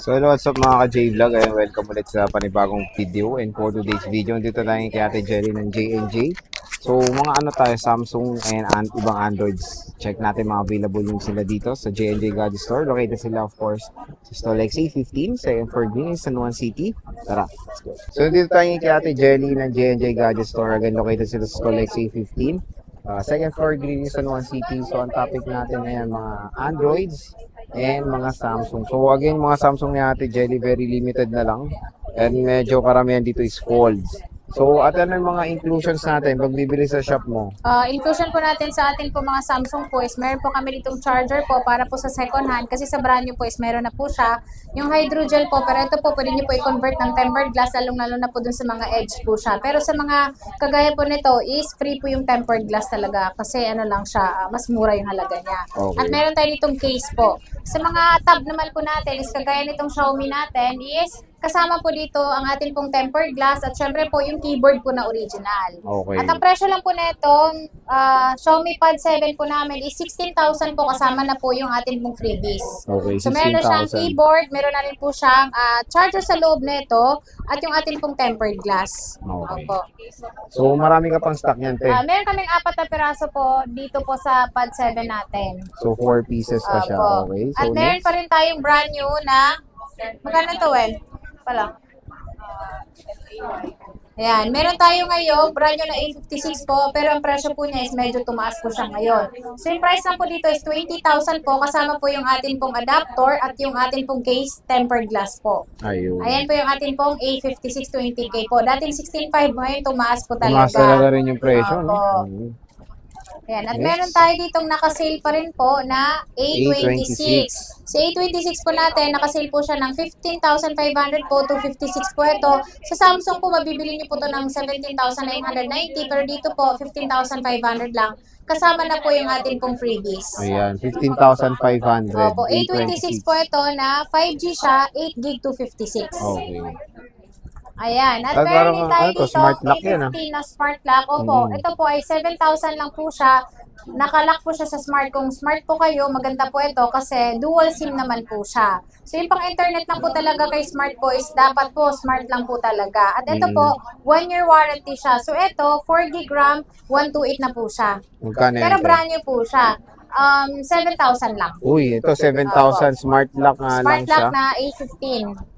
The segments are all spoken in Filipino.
So hello, what's up mga ka-J-Vlog? Ayun, welcome ulit sa panibagong video. And for today's video, dito tayo kay Ate Jelly ng J&J. So mga ano tayo, Samsung and ibang Androids. Check natin mga available yung sila dito sa J&J Gadget Store. Located sila of course sa Stolex A15 sa Fort Green, San Juan City. Tara, let's go. So dito tayo kay Ate Jelly ng J&J Gadget Store. Again, located sila sa Stolex A15. Second floor, Green, San Juan City. So ang topic natin ngayon mga Androids and mga Samsung. So again, mga Samsung ni Ate Jelly, very limited na lang. And medyo karamihan dito is folds. So, at ano yung mga inclusions natin pag bibili sa shop mo? Inclusion po natin sa atin po mga Samsung po is meron po kami ditong charger po para po sa second hand kasi sa brand new po is meron na po siya. Yung hydrogel po, pero ito po pwede nyo po i-convert ng tempered glass lalong-lalo na po dun sa mga edge po siya. Pero sa mga kagaya po nito is free po yung tempered glass talaga kasi ano lang siya, mas mura yung halaga niya. Okay. At meron tayo ditong case po. Sa mga tab naman po natin is kagaya nitong Xiaomi natin is kasama po dito ang ating pong tempered glass at syempre po yung keyboard po na original. Okay. At ang presyo lang po nito, Xiaomi Pad 7 po namin is 16,000 po kasama na po yung ating pong freebies. Okay, So meron na siyang 16,000. keyboard, meron na rin po siyang charger sa loob nito at yung ating pong tempered glass. Okay. Opo. So, marami ka pang stock yan, te. Meron kaming 4 na piraso po dito po sa Pad 7 natin. So, 4 pieces pa siya. Opo. Okay. So, At meron next. pa rin tayong brand new na, magkano to, Well? Pala. Ayan, meron tayo ngayon, brand new na A56 po, pero ang presyo po niya is medyo tumaas po siya ngayon. So yung price na po dito is 20,000 po, kasama po yung ating pong adapter at yung ating pong case tempered glass po. Ayun. Ayan po yung ating pong A56 20K po. Dating 16.5 ngayon, tumaas po Tumaas talaga. talaga rin yung presyo, no? Opo. Mhm. Ayan, at Next. meron tayo ditong nakasale pa rin po na A26. Si A26 po natin, nakasale po siya ng 15,500 po to 56 po ito. Sa Samsung po, mabibili niyo po to ng 17,990 pero dito po, 15,500 lang. Kasama na po yung ating pong freebies. Ayan, 15,500. Opo, A26 po ito na 5G siya, 8GB to 56. Okay. Ayan. At At meron din parang, tayo ano to, dito, smart lock yan, A15 na smart lock. Opo, ito po ay 7,000 lang po siya. Nakalock po siya sa smart. Kung smart po kayo, maganda po ito kasi dual SIM naman po siya. So yung pang internet na po talaga kay smart po is dapat po smart lang po talaga. At ito po, 1-year warranty siya. So ito, 4GB RAM, 128 na po siya. Magkano yan, Pero te? brand new po siya. 7,000 lang. Uy, ito 7,000 smart lock nga lang Smart siya. lock na A15.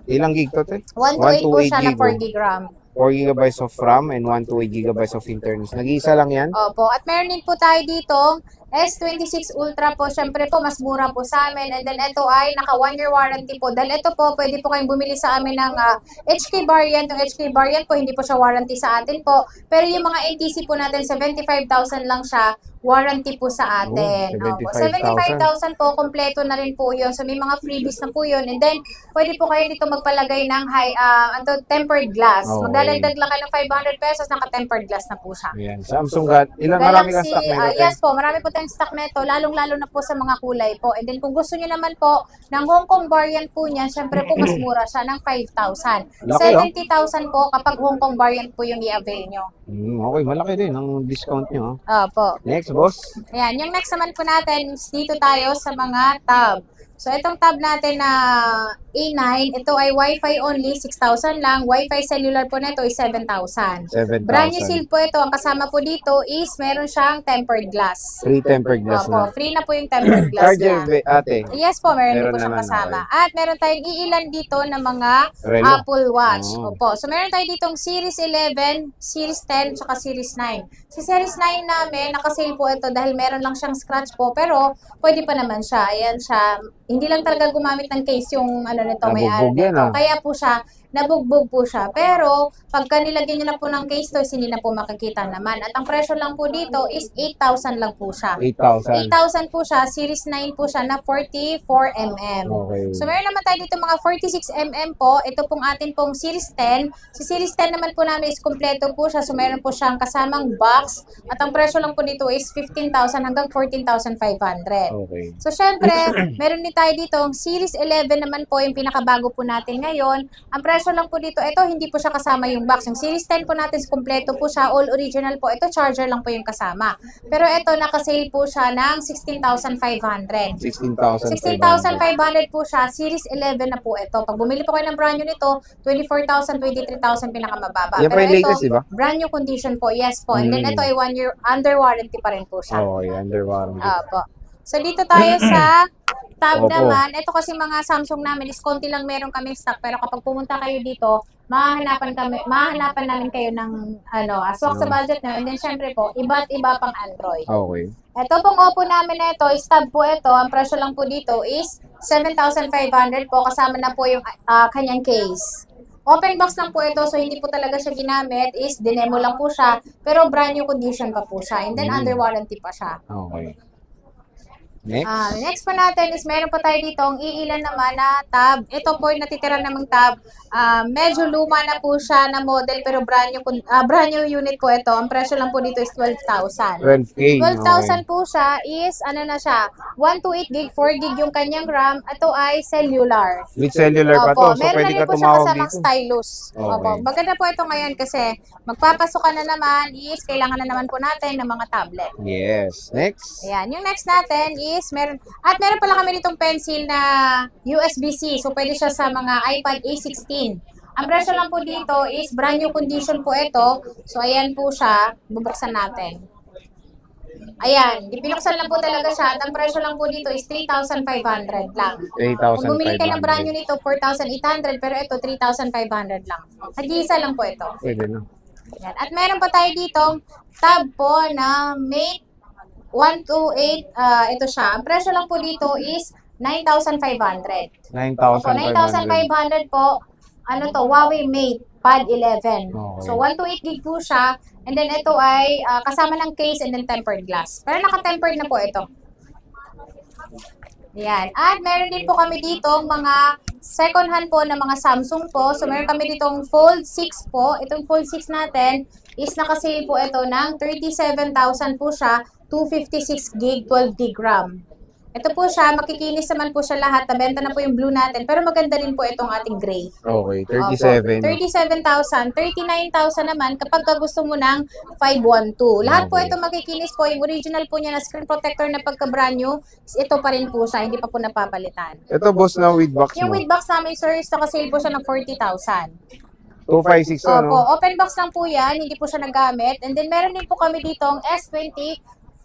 Ilang gig to, te? 128 po siya na 128 4GB RAM. 4 gigabytes of RAM and 128 gigabytes of internet. Nag-iisa lang yan? Opo. At meron din po tayo dito, S26 Ultra po. Siyempre po, mas mura po sa amin. And then ito ay naka 1-year warranty po. Dahil ito po, pwede po kayong bumili sa amin ng HK variant. Yung HK variant po, hindi po siya warranty sa atin po. Pero yung mga NTC po natin, 75,000 lang siya. Warranty po sa atin. Oh, Opo. 75,000. 75,000 po, kompleto na rin po yun. So may mga freebies na po yun. And then, pwede po kayo dito magpalagay ng tempered glass. Okay. Magdadagdag lang kayo ng 500 pesos, naka-tempered glass na po siya. Ayan. Samsung marami kang stock na ito, te? Yes po, marami po tayong stock nito, lalong-lalo na po sa mga kulay po. And then kung gusto niyo naman po ng Hong Kong variant po niya, syempre po mas mura siya ng 5,000. Laki, 70,000 po kapag Hong Kong variant po yung i-avail nyo. Okay, malaki din ang discount nyo. Opo. Next, boss. Ayan, yung next naman po natin, is dito tayo sa mga tab. So, itong tab natin na A9, ito ay Wi-Fi only, 6,000 lang. Wi-Fi cellular po nito is 7,000. 7,000. Brand new seal po ito. Ang kasama po dito is meron siyang tempered glass. Free tempered glass Opo, na. free na po yung tempered glass Charger, niya. ate. Yes po, meron din Meron po siyang naman, kasama. At meron tayong iilan dito na mga Relo. Apple Watch. Oh. Opo. So, meron tayo ditong Series 11, Series 10, tsaka Series 9. Si Series 9 namin, nakasale po ito dahil meron lang siyang scratch po. Pero, pwede pa naman siya. Ayan siya. Hindi lang talaga gumamit ng case yung ano nito, may-ari Nabugbog yan, nito. ah. Kaya po siya, nabugbog po siya. Pero, pagka nilagyan nyo na po ng case to, hindi na po makikita naman. At ang presyo lang po dito is 8,000 lang po siya. 8,000. 8,000 po siya, Series 9 po siya na 44mm. Okay. So, meron naman tayo dito mga 46mm po. Ito pong atin pong Series 10. Si Series 10 naman po namin is kompleto po siya. So, meron po siyang kasamang box. At ang presyo lang po dito is 15,000 hanggang 14,500. Okay. So, syempre, meron din tayo dito ang Series 11 naman po, yung yung pinakabago po natin ngayon. Ang presyo lang po dito, ito hindi po siya kasama yung box. Yung Series 10 po natin, kompleto po siya, all original po. Ito charger lang po yung kasama. Pero ito, nakasale po siya ng 16,500. 16,500 po siya. Series 11 na po ito. Pag bumili po kayo ng brand new nito, 24,000, 23,000 pinakamababa. Yan pa Pero yung ito, latest, di ba? brand new condition po. Yes po. And then ito ay 1 year under warranty pa rin po siya. Okay, under warranty. Opo. So, dito tayo sa tab Opo. naman. Ito kasi mga Samsung namin is konti lang meron kaming stock. Pero kapag pumunta kayo dito, mahahanapan namin kayo ng aswak sa budget nyo. And then, syempre po, iba't iba pang Android. Okay. Ito pong Oppo namin na ito, is tab po ito. Ang presyo lang po dito is 7,500 po. Kasama na po yung kanyang case. Open box lang po ito, so hindi po talaga siya ginamit. Is dinemo lang po siya. Pero brand new condition pa po siya. And then, under warranty pa siya. Okay. Next. Next po natin is meron pa tayo dito ang iilan naman na tab. Ito po yung natitira namang tab. Medyo luma na po siya na model pero brand new unit po ito. Ang presyo lang po dito is 12,000. 12K. 12,000 po siya is na siya, 128 gig, 4 gig yung kanyang RAM. Ito ay cellular. With cellular pa Opo, to, so meron na pwede rin ka po siya tumawag kasamang dito. stylus. Okay. Opo, maganda po ito ngayon kasi magpapasok ka na naman is kailangan na naman po natin ng mga tablet. Yes. Next. Ayan, yung next natin is meron pala kami ditong pencil na USB-C. So pwede siya sa mga iPad A16. Ang presyo lang po dito is brand new condition po ito. So ayan po siya, bubuksan natin. Ayan, ipinuksan lang po talaga siya at ang presyo lang po dito is 3,500 lang. 3,500. Kung bumili kayo ng brand new nito, 4,800 pero ito 3,500 lang. Nag-iisa lang po ito. Pwede na. Ayan. At meron pa tayo ditong tab po na Mate 128, ito siya. Ang presyo lang po dito is 9,500. 9,500. 9,500 po. Huawei Mate Pad 11. Okay. So, 128 gig po siya. And then, ito ay kasama ng case and then tempered glass. Pero naka-tempered na po ito. Yan. At meron din po kami dito mga second hand po na mga Samsung po. So, meron kami ditong Fold 6 po. Itong Fold 6 natin is nakasale po ito ng 37,000 po siya. 256 gig, 12 gig RAM. Ito po siya, makikinis naman po siya lahat. Nabenta na po yung blue natin. Pero maganda rin po itong ating gray. Okay, Opo. 37. 37,000. 39,000 naman kapag gusto mo ng 512. Lahat po Okay. ito makikinis po. Yung original po niya na screen protector na pagka-brand new, ito pa rin po siya. Hindi pa po napapalitan. Ito boss na with box Yung mo. with box namin, sir, is nakasale po siya ng 40,000. 256 Opo, ano? open box lang po yan. Hindi po siya nagamit. And then meron din po kami dito ang S20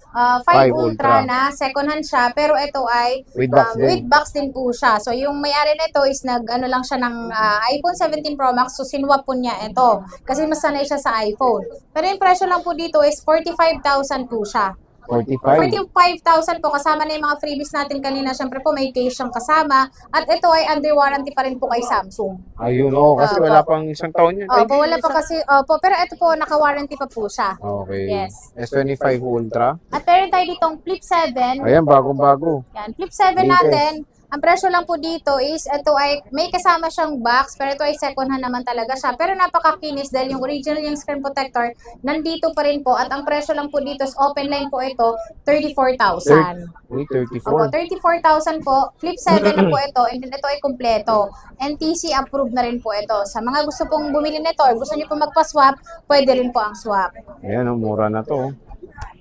5 5 Ultra Ultra. na second hand siya, pero ito ay With box din. with box din po siya. So yung may-ari nito is lang siya ng iPhone 17 Pro Max, so sinwap po niya ito kasi mas sanay siya sa iPhone. Pero yung presyo lang po dito is 45,000 po siya. 45. 45,000 po kasama na yung mga freebies natin kanina. Syempre po may case siyang kasama at ito ay under warranty pa rin po kay Samsung. Ayun, kasi Opo. wala pang isang taon yun. Ay, Opo, wala pa kasi, opo, pero ito po naka-warranty pa po siya. Okay. Yes. S25 Ultra. At meron tayo ditong Flip 7. Ayan, bagong-bago. Yan, Flip 7 Latest. natin. Ang presyo lang po dito is, ito ay, may kasama siyang box, pero ito ay second hand naman talaga siya. Pero napakakinis dahil yung original yung screen protector, nandito pa rin po. At ang presyo lang po dito is open line po ito, 34,000. Uy, Opo, 34. 34,000 po. Flip 7 na po ito. And then ito ay kompleto. NTC approved na rin po ito. Sa mga gusto pong bumili nito or gusto niyo po magpa-swap, pwede rin po ang swap. Ayan, mura na to.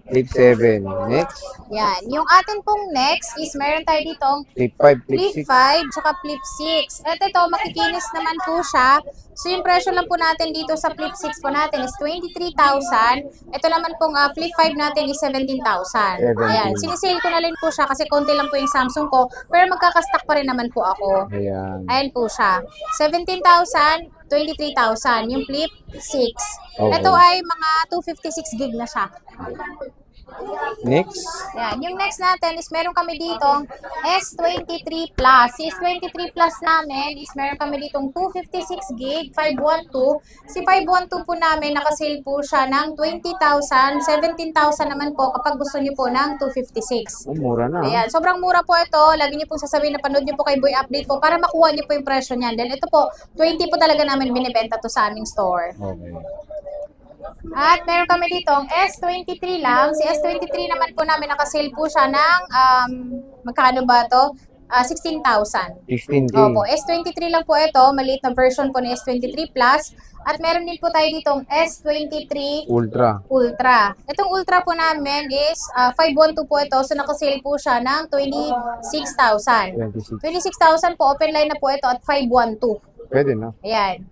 Flip 7. Next. Yan. Yung atin pong next is meron tayo ditong Flip 5, Flip Flip 6. 5, tsaka Flip 6. At ito, makikinis naman po siya. So, yung presyo lang po natin dito sa Flip 6 po natin is 23,000. Ito naman pong Flip 5 natin is 17,000. 17. Ayan, sinisale ko na rin po siya kasi konti lang po yung Samsung ko. Pero magkakastock pa rin naman po ako. Ayan. Ayan po siya. 17,000, 23,000. Yung Flip 6. Okay. Ito ay mga 256 gig na siya. Next. Yan. Yung next natin is meron kami ditong S23 Plus. Si S23 Plus namin is meron kami ditong 256 gig, 512. Si 512 po namin, nakasale po siya ng 20,000, 17,000 naman po kapag gusto niyo po ng 256. Mura na. Ayan, sobrang mura po ito. Lagi niyo pong sasabihin na panood niyo po kay Boy Update po para makuha niyo po yung presyo niyan. Then ito po, 20 po talaga namin binibenta to sa aming store. Okay. At meron kami dito ang S23 lang. Si S23 naman po namin nakasale po siya ng, magkano ba to? 16,000. 16K. Opo, S23 lang po ito, maliit na version po ng S23 Plus. At meron din po tayo ditong S23 Ultra. Ultra. Itong Ultra po namin is 512 po ito. So, nakasale po siya ng 26,000. 26. 26,000 po, open line na po ito at 512. Pwede na. Ayan.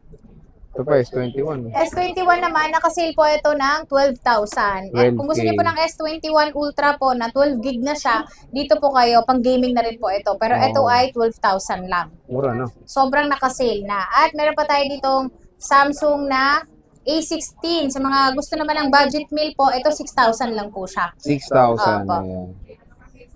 Ito pa, S21. S21 naman, nakasale po ito ng 12,000. And kung gusto 12K. niyo po ng S21 Ultra po na 12 gig na siya, dito po kayo, pang gaming na rin po ito. Pero ito Oo. ay 12,000 lang. Mura na. Sobrang nakasale na. At meron pa tayo ditong Samsung na A16. Sa mga gusto naman ng budget meal po, ito 6,000 lang po siya. 6,000. Opo. Ayan.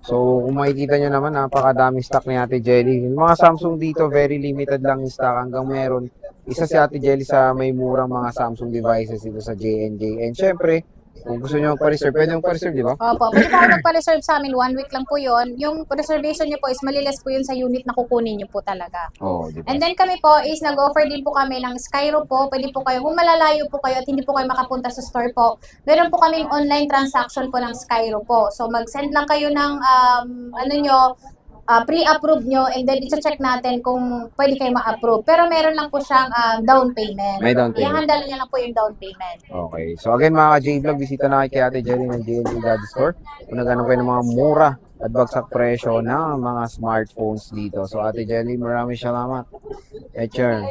So, kung makikita nyo naman, napakadami stock ni Ate Jelly. Yung mga Samsung dito, very limited lang yung stock hanggang meron. Isa si Ate Jelly sa may murang mga Samsung devices dito sa J&J. And syempre, kung gusto nyo magpa-reserve, pwede magpa-reserve, di ba? Opo, pwede po kayo magpa-reserve sa amin. 1 week lang po yun. Yung reservation niyo po is maliles po yun sa unit na kukunin niyo po talaga. Oo, di ba? And then kami po is nag-offer din po kami ng Skyro po. Pwede po kayo, kung malalayo po kayo at hindi po kayo makapunta sa store po, meron po kaming online transaction po ng Skyro po. So mag-send lang kayo ng pre-approve nyo and then i-check natin kung pwede kayo ma-approve. Pero meron lang po siyang down payment. May down payment. I-handle niya lang po yung down payment. Okay. So again mga ka-J-Vlog, bisita na kay Ate Jelly ng J&J Daddy Store. Kung naghanap kayo ng mga mura at bagsak presyo ng mga smartphones dito. So Ate Jelly, maraming salamat. Etcher.